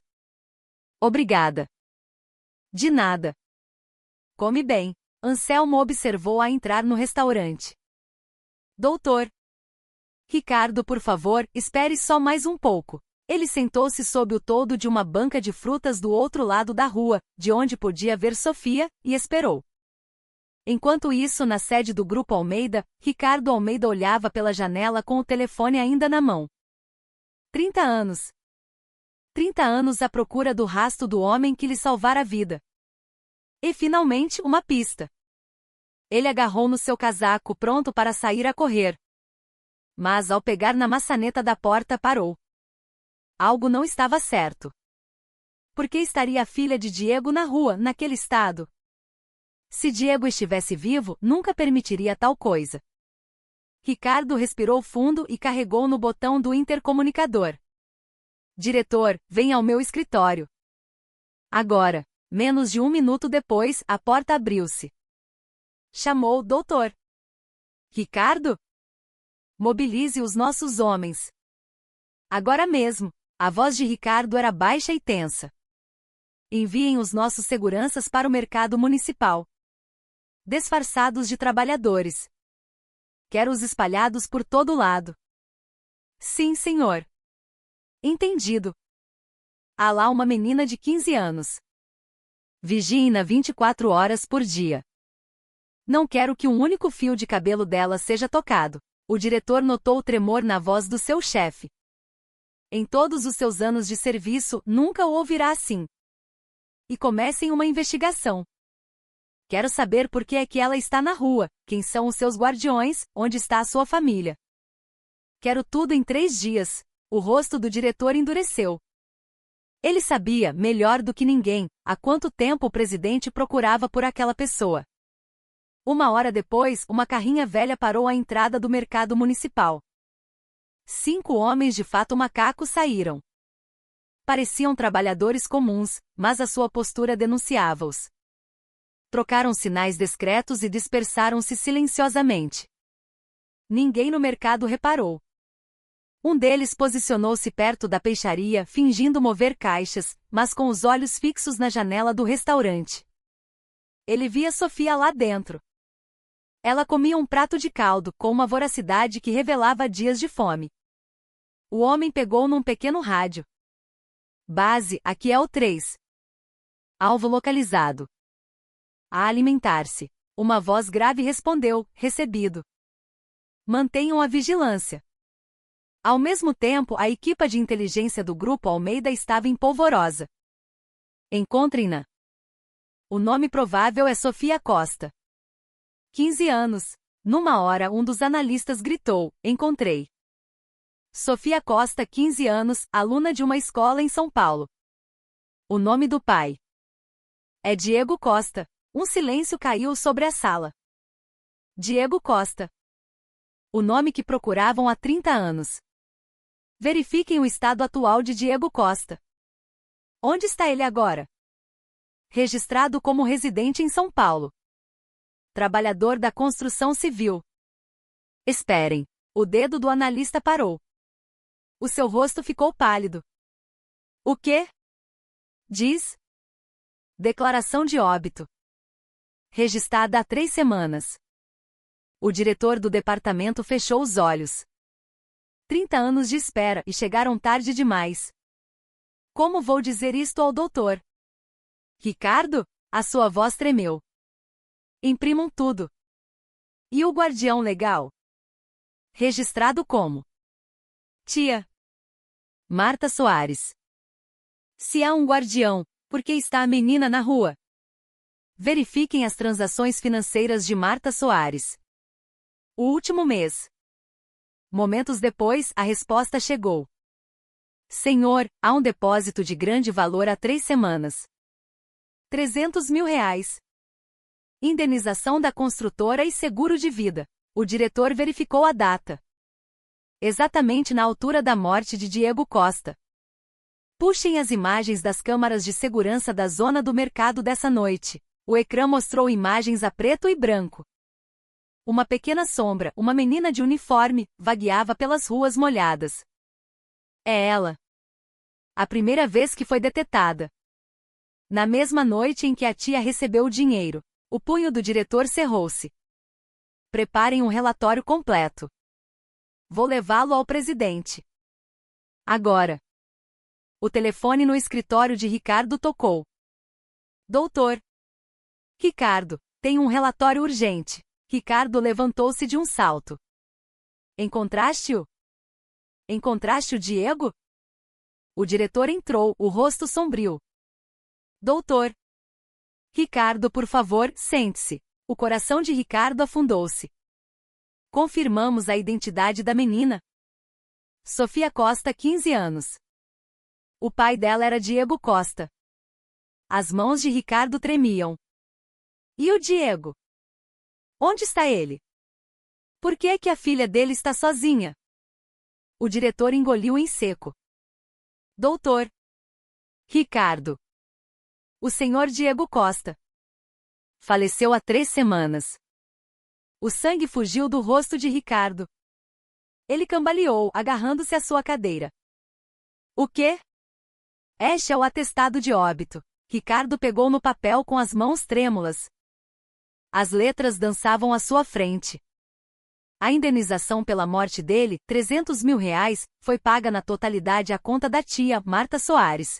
Obrigada. De nada. Come bem. Anselmo observou-a entrar no restaurante. Doutor Ricardo, por favor, espere só mais um pouco. Ele sentou-se sob o toldo de uma banca de frutas do outro lado da rua, de onde podia ver Sofia, e esperou. Enquanto isso, na sede do Grupo Almeida, Ricardo Almeida olhava pela janela com o telefone ainda na mão. 30 anos. 30 anos à procura do rastro do homem que lhe salvara a vida. E finalmente, uma pista. Ele agarrou no seu casaco pronto para sair a correr. Mas ao pegar na maçaneta da porta parou. Algo não estava certo. Por que estaria a filha de Diego na rua, naquele estado? Se Diego estivesse vivo, nunca permitiria tal coisa. Ricardo respirou fundo e carregou no botão do intercomunicador. Diretor, venha ao meu escritório. Agora. Menos de 1 minuto depois, a porta abriu-se. Chamou o doutor. Ricardo? Mobilize os nossos homens. Agora mesmo. A voz de Ricardo era baixa e tensa. Enviem os nossos seguranças para o mercado municipal. Disfarçados de trabalhadores. Quero-os espalhados por todo lado. Sim, senhor. Entendido. Há lá uma menina de 15 anos. Vigiem-na 24 horas por dia. Não quero que um único fio de cabelo dela seja tocado. O diretor notou o tremor na voz do seu chefe. Em todos os seus anos de serviço, nunca o ouvirá assim. E comecem uma investigação. Quero saber por que é que ela está na rua, quem são os seus guardiões, onde está a sua família. Quero tudo em 3 dias. O rosto do diretor endureceu. Ele sabia, melhor do que ninguém, há quanto tempo o presidente procurava por aquela pessoa. 1 hora depois, uma carrinha velha parou à entrada do mercado municipal. 5 homens de fato macacos saíram. Pareciam trabalhadores comuns, mas a sua postura denunciava-os. Trocaram sinais discretos e dispersaram-se silenciosamente. Ninguém no mercado reparou. Um deles posicionou-se perto da peixaria, fingindo mover caixas, mas com os olhos fixos na janela do restaurante. Ele via Sofia lá dentro. Ela comia um prato de caldo, com uma voracidade que revelava dias de fome. O homem pegou num pequeno rádio. Base, aqui é o 3. Alvo localizado. A alimentar-se. Uma voz grave respondeu, recebido. Mantenham a vigilância. Ao mesmo tempo, a equipa de inteligência do Grupo Almeida estava em polvorosa. Encontrem-na. O nome provável é Sofia Costa. 15 anos. Numa hora, um dos analistas gritou: encontrei. Sofia Costa, 15 anos, aluna de uma escola em São Paulo. O nome do pai é Diego Costa. Um silêncio caiu sobre a sala. Diego Costa. O nome que procuravam há 30 anos. Verifiquem o estado atual de Diego Costa. Onde está ele agora? Registrado como residente em São Paulo. Trabalhador da construção civil. Esperem. O dedo do analista parou. O seu rosto ficou pálido. O quê? Diz. Declaração de óbito. Registrada há 3 semanas. O diretor do departamento fechou os olhos. 30 anos de espera e chegaram tarde demais. Como vou dizer isto ao doutor? Ricardo? A sua voz tremeu. Imprimam tudo. E o guardião legal? Registrado como? Tia Marta Soares. Se há um guardião, por que está a menina na rua? Verifiquem as transações financeiras de Marta Soares. O último mês. Momentos depois, a resposta chegou. Senhor, há um depósito de grande valor há 3 semanas. 300 mil reais. Indenização da construtora e seguro de vida. O diretor verificou a data. Exatamente na altura da morte de Diego Costa. Puxem as imagens das câmaras de segurança da zona do mercado dessa noite. O ecrã mostrou imagens a preto e branco. Uma pequena sombra, uma menina de uniforme, vagueava pelas ruas molhadas. É ela. A primeira vez que foi detetada. Na mesma noite em que a tia recebeu o dinheiro, o punho do diretor cerrou-se. Preparem um relatório completo. Vou levá-lo ao presidente. Agora. O telefone no escritório de Ricardo tocou. Doutor. Ricardo, tenho um relatório urgente. Ricardo levantou-se de um salto. Encontraste-o? Encontraste o Diego? O diretor entrou, o rosto sombrio. Doutor. Ricardo, por favor, sente-se. O coração de Ricardo afundou-se. Confirmamos a identidade da menina. Sofia Costa, 15 anos. O pai dela era Diego Costa. As mãos de Ricardo tremiam. E o Diego? Onde está ele? Por que é que a filha dele está sozinha? O diretor engoliu em seco. Doutor. Ricardo. O senhor Diego Costa. Faleceu há 3 semanas. O sangue fugiu do rosto de Ricardo. Ele cambaleou, agarrando-se à sua cadeira. O quê? Este é o atestado de óbito. Ricardo pegou no papel com as mãos trêmulas. As letras dançavam à sua frente. A indenização pela morte dele, 300 mil reais, foi paga na totalidade à conta da tia, Marta Soares.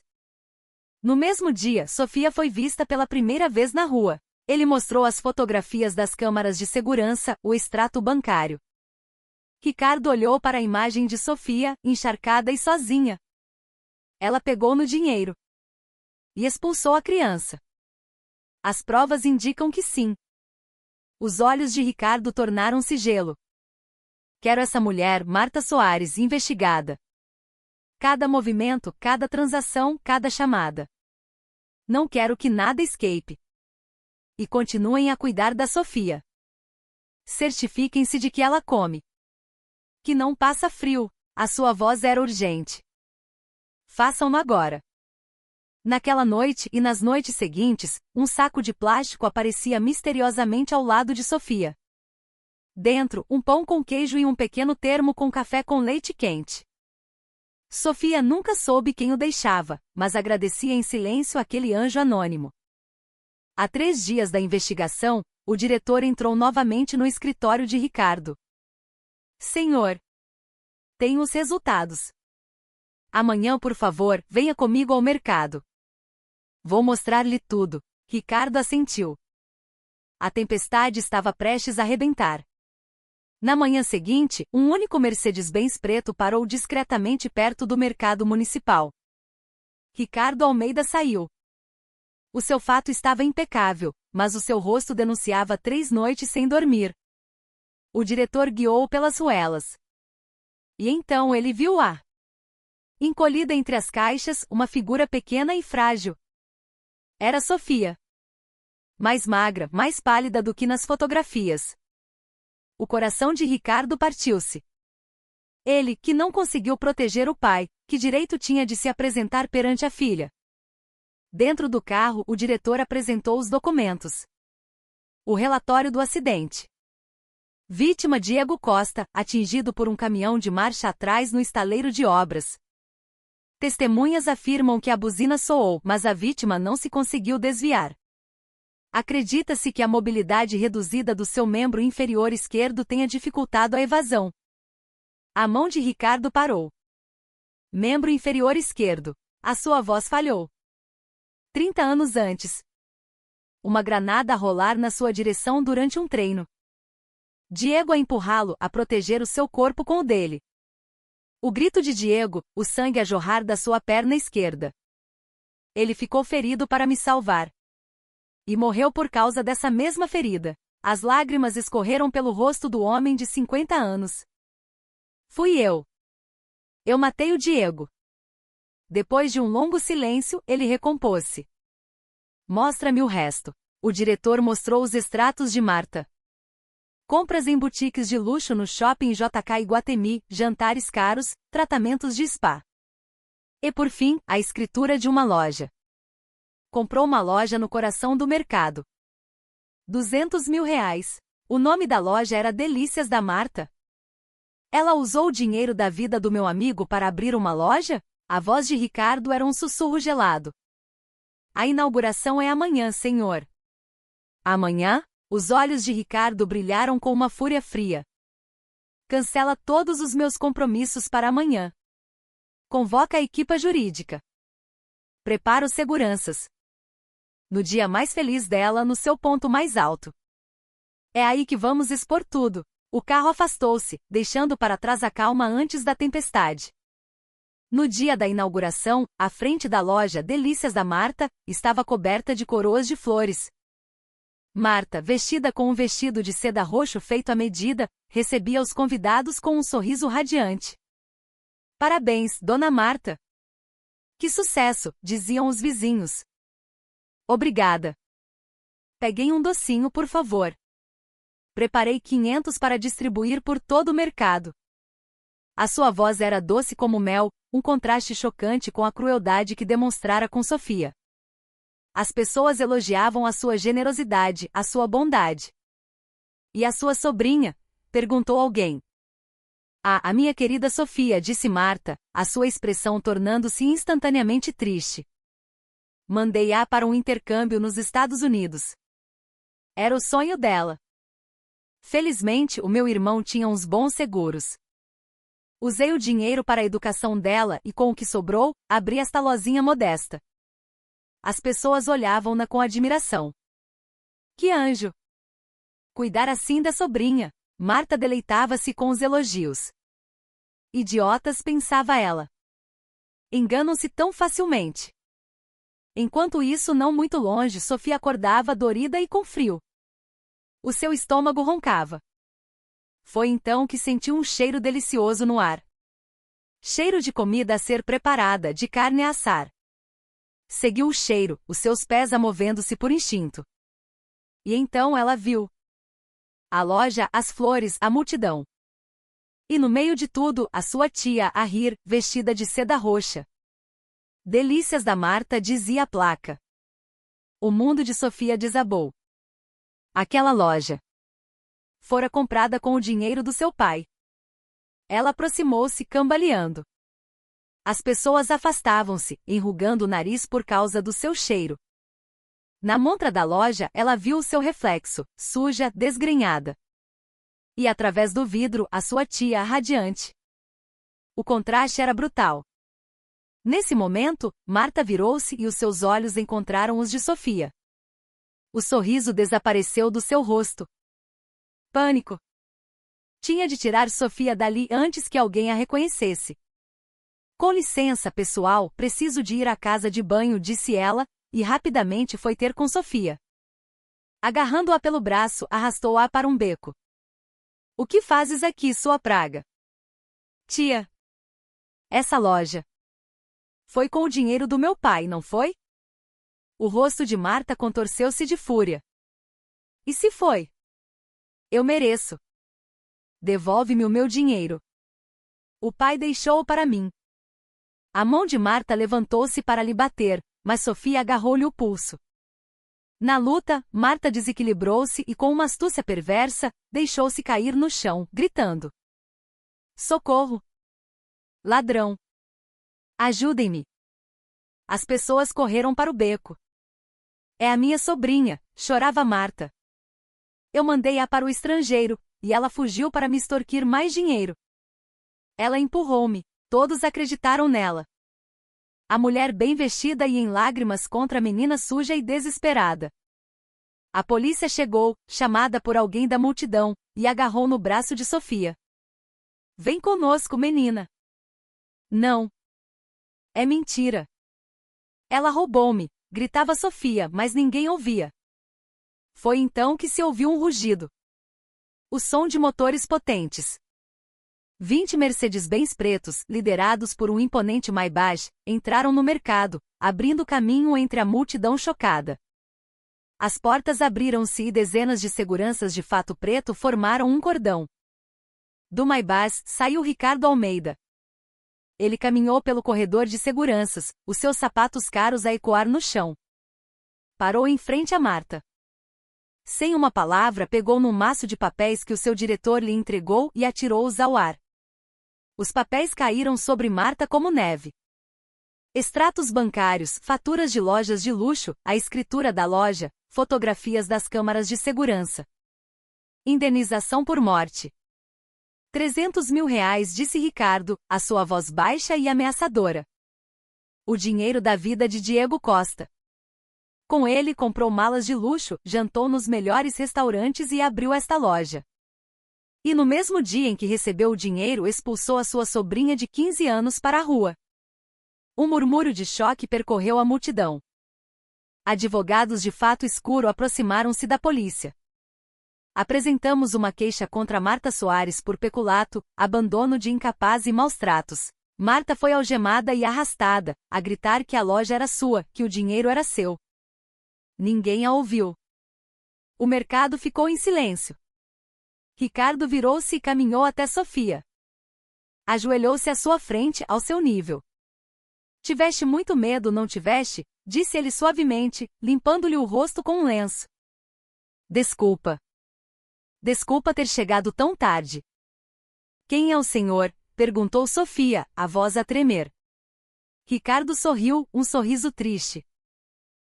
No mesmo dia, Sofia foi vista pela primeira vez na rua. Ele mostrou as fotografias das câmaras de segurança, o extrato bancário. Ricardo olhou para a imagem de Sofia, encharcada e sozinha. Ela pegou no dinheiro e expulsou a criança. As provas indicam que sim. Os olhos de Ricardo tornaram-se gelo. Quero essa mulher, Marta Soares, investigada. Cada movimento, cada transação, cada chamada. Não quero que nada escape. E continuem a cuidar da Sofia. Certifiquem-se de que ela come. Que não passa frio. A sua voz era urgente. Façam-no agora. Naquela noite e nas noites seguintes, um saco de plástico aparecia misteriosamente ao lado de Sofia. Dentro, um pão com queijo e um pequeno termo com café com leite quente. Sofia nunca soube quem o deixava, mas agradecia em silêncio aquele anjo anônimo. Há 3 dias da investigação, o diretor entrou novamente no escritório de Ricardo. Senhor, tenho os resultados. Amanhã, por favor, venha comigo ao mercado. Vou mostrar-lhe tudo. Ricardo assentiu. A tempestade estava prestes a arrebentar. Na manhã seguinte, um único Mercedes-Benz preto parou discretamente perto do mercado municipal. Ricardo Almeida saiu. O seu fato estava impecável, mas o seu rosto denunciava 3 noites sem dormir. O diretor guiou-o pelas ruelas. E então ele viu-a. Encolhida entre as caixas, uma figura pequena e frágil. Era Sofia. Mais magra, mais pálida do que nas fotografias. O coração de Ricardo partiu-se. Ele, que não conseguiu proteger o pai, que direito tinha de se apresentar perante a filha? Dentro do carro, o diretor apresentou os documentos. O relatório do acidente. Vítima Diego Costa, atingido por um caminhão de marcha atrás no estaleiro de obras. Testemunhas afirmam que a buzina soou, mas a vítima não se conseguiu desviar. Acredita-se que a mobilidade reduzida do seu membro inferior esquerdo tenha dificultado a evasão. A mão de Ricardo parou. Membro inferior esquerdo. A sua voz falhou. 30 anos antes. Uma granada a rolar na sua direção durante um treino. Diego a empurrá-lo, a proteger o seu corpo com o dele. O grito de Diego, o sangue a jorrar da sua perna esquerda. Ele ficou ferido para me salvar. E morreu por causa dessa mesma ferida. As lágrimas escorreram pelo rosto do homem de 50 anos. Fui eu. Eu matei o Diego. Depois de um longo silêncio, ele recompôs-se. Mostra-me o resto. O diretor mostrou os extratos de Marta. Compras em boutiques de luxo no shopping JK Iguatemi, jantares caros, tratamentos de spa. E por fim, a escritura de uma loja. Comprou uma loja no coração do mercado. 200 mil reais. O nome da loja era Delícias da Marta. Ela usou o dinheiro da vida do meu amigo para abrir uma loja? A voz de Ricardo era um sussurro gelado. A inauguração é amanhã, senhor. Amanhã? Os olhos de Ricardo brilharam com uma fúria fria. Cancela todos os meus compromissos para amanhã. Convoca a equipa jurídica. Prepara os seguranças. No dia mais feliz dela, no seu ponto mais alto. É aí que vamos expor tudo. O carro afastou-se, deixando para trás a calma antes da tempestade. No dia da inauguração, a frente da loja Delícias da Marta estava coberta de coroas de flores. Marta, vestida com um vestido de seda roxo feito à medida, recebia os convidados com um sorriso radiante. Parabéns, Dona Marta! Que sucesso, diziam os vizinhos. Obrigada. Peguei um docinho, por favor. Preparei 500 para distribuir por todo o mercado. A sua voz era doce como mel, um contraste chocante com a crueldade que demonstrara com Sofia. As pessoas elogiavam a sua generosidade, a sua bondade. E a sua sobrinha? Perguntou alguém. Ah, a minha querida Sofia, disse Marta, a sua expressão tornando-se instantaneamente triste. Mandei-a para um intercâmbio nos Estados Unidos. Era o sonho dela. Felizmente, o meu irmão tinha uns bons seguros. Usei o dinheiro para a educação dela e com o que sobrou, abri esta lozinha modesta. As pessoas olhavam-na com admiração. Que anjo! Cuidar assim da sobrinha. Marta deleitava-se com os elogios. Idiotas, pensava ela. Enganam-se tão facilmente. Enquanto isso, não muito longe, Sofia acordava dorida e com frio. O seu estômago roncava. Foi então que sentiu um cheiro delicioso no ar. Cheiro de comida a ser preparada, de carne a assar. Seguiu o cheiro, os seus pés amovendo-se por instinto. E então ela viu. A loja, as flores, a multidão. E no meio de tudo, a sua tia, a rir, vestida de seda roxa. Delícias da Marta, dizia a placa. O mundo de Sofia desabou. Aquela loja fora comprada com o dinheiro do seu pai. Ela aproximou-se cambaleando. As pessoas afastavam-se, enrugando o nariz por causa do seu cheiro. Na montra da loja, ela viu o seu reflexo, suja, desgrenhada. E através do vidro, a sua tia radiante. O contraste era brutal. Nesse momento, Marta virou-se e os seus olhos encontraram os de Sofia. O sorriso desapareceu do seu rosto. Pânico. Tinha de tirar Sofia dali antes que alguém a reconhecesse. Com licença, pessoal, preciso de ir à casa de banho, disse ela, e rapidamente foi ter com Sofia. Agarrando-a pelo braço, arrastou-a para um beco. O que fazes aqui, sua praga? Tia. Essa loja foi com o dinheiro do meu pai, não foi? O rosto de Marta contorceu-se de fúria. E se foi? Eu mereço. Devolve-me o meu dinheiro. O pai deixou-o para mim. A mão de Marta levantou-se para lhe bater, mas Sofia agarrou-lhe o pulso. Na luta, Marta desequilibrou-se e com uma astúcia perversa, deixou-se cair no chão, gritando. Socorro! Ladrão! Ajudem-me! As pessoas correram para o beco. É a minha sobrinha, chorava Marta. Eu mandei-a para o estrangeiro, e ela fugiu para me extorquir mais dinheiro. Ela empurrou-me, todos acreditaram nela. A mulher bem vestida e em lágrimas contra a menina suja e desesperada. A polícia chegou, chamada por alguém da multidão, e agarrou no braço de Sofia. Vem conosco, menina. Não. É mentira. Ela roubou-me, gritava Sofia, mas ninguém ouvia. Foi então que se ouviu um rugido. O som de motores potentes. 20 Mercedes-Benz pretos, liderados por um imponente Maybach, entraram no mercado, abrindo caminho entre a multidão chocada. As portas abriram-se e dezenas de seguranças de fato preto formaram um cordão. Do Maybach saiu Ricardo Almeida. Ele caminhou pelo corredor de seguranças, os seus sapatos caros a ecoar no chão. Parou em frente a Marta. Sem uma palavra, pegou num maço de papéis que o seu diretor lhe entregou e atirou-os ao ar. Os papéis caíram sobre Marta como neve. Extratos bancários, faturas de lojas de luxo, a escritura da loja, fotografias das câmaras de segurança. Indenização por morte. 300 mil reais, disse Ricardo, a sua voz baixa e ameaçadora. O dinheiro da vida de Diego Costa. Com ele comprou malas de luxo, jantou nos melhores restaurantes e abriu esta loja. E no mesmo dia em que recebeu o dinheiro, expulsou a sua sobrinha de 15 anos para a rua. Um murmúrio de choque percorreu a multidão. Advogados de fato escuro aproximaram-se da polícia. Apresentamos uma queixa contra Marta Soares por peculato, abandono de incapaz e maus tratos. Marta foi algemada e arrastada, a gritar que a loja era sua, que o dinheiro era seu. Ninguém a ouviu. O mercado ficou em silêncio. Ricardo virou-se e caminhou até Sofia. Ajoelhou-se à sua frente, ao seu nível. Tiveste muito medo, não tiveste? Disse ele suavemente, limpando-lhe o rosto com um lenço. Desculpa. Desculpa ter chegado tão tarde. Quem é o senhor? Perguntou Sofia, a voz a tremer. Ricardo sorriu, um sorriso triste.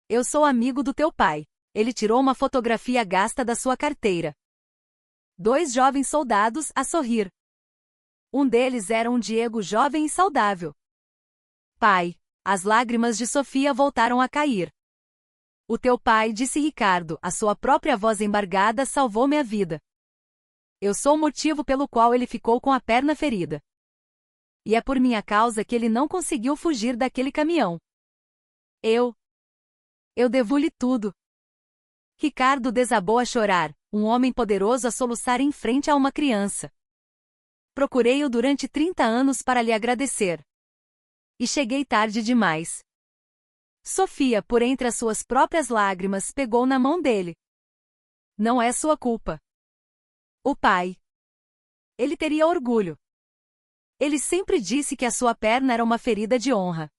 Eu sou amigo do teu pai. Ele tirou uma fotografia gasta da sua carteira. 2 jovens soldados a sorrir. Um deles era um Diego jovem e saudável. Pai. As lágrimas de Sofia voltaram a cair. O teu pai, disse Ricardo, a sua própria voz embargada salvou-me a vida. Eu sou o motivo pelo qual ele ficou com a perna ferida. E é por minha causa que ele não conseguiu fugir daquele caminhão. Eu devo-lhe tudo. Ricardo desabou a chorar, um homem poderoso a soluçar em frente a uma criança. Procurei-o durante 30 anos para lhe agradecer. E cheguei tarde demais. Sofia, por entre as suas próprias lágrimas, pegou na mão dele. Não é sua culpa. O pai. Ele teria orgulho. Ele sempre disse que a sua perna era uma ferida de honra.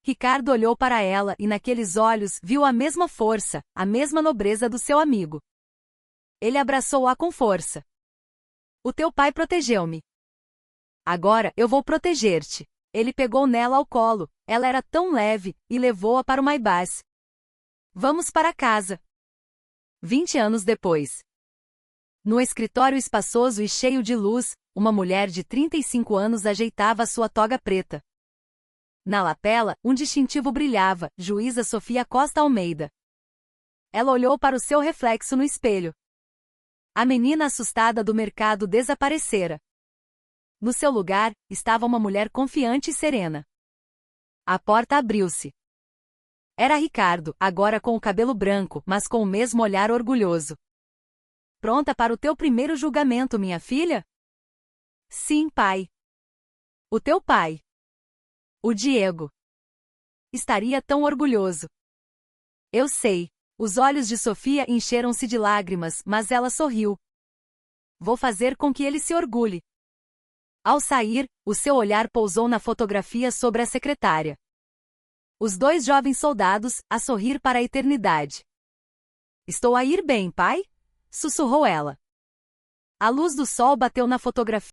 Ricardo olhou para ela e naqueles olhos viu a mesma força, a mesma nobreza do seu amigo. Ele abraçou-a com força. O teu pai protegeu-me. Agora eu vou proteger-te. Ele pegou nela ao colo, ela era tão leve, e levou-a para o Maybach. Vamos para casa. 20 anos depois. No escritório espaçoso e cheio de luz, uma mulher de 35 anos ajeitava a sua toga preta. Na lapela, um distintivo brilhava, Juíza Sofia Costa Almeida. Ela olhou para o seu reflexo no espelho. A menina assustada do mercado desaparecera. No seu lugar, estava uma mulher confiante e serena. A porta abriu-se. Era Ricardo, agora com o cabelo branco, mas com o mesmo olhar orgulhoso. Pronta para o teu primeiro julgamento, minha filha? Sim, pai. O teu pai. O Diego. Estaria tão orgulhoso. Eu sei. Os olhos de Sofia encheram-se de lágrimas, mas ela sorriu. Vou fazer com que ele se orgulhe. Ao sair, o seu olhar pousou na fotografia sobre a secretária. Os dois jovens soldados, a sorrir para a eternidade. Estou a ir bem, pai? Sussurrou ela. A luz do sol bateu na fotografia.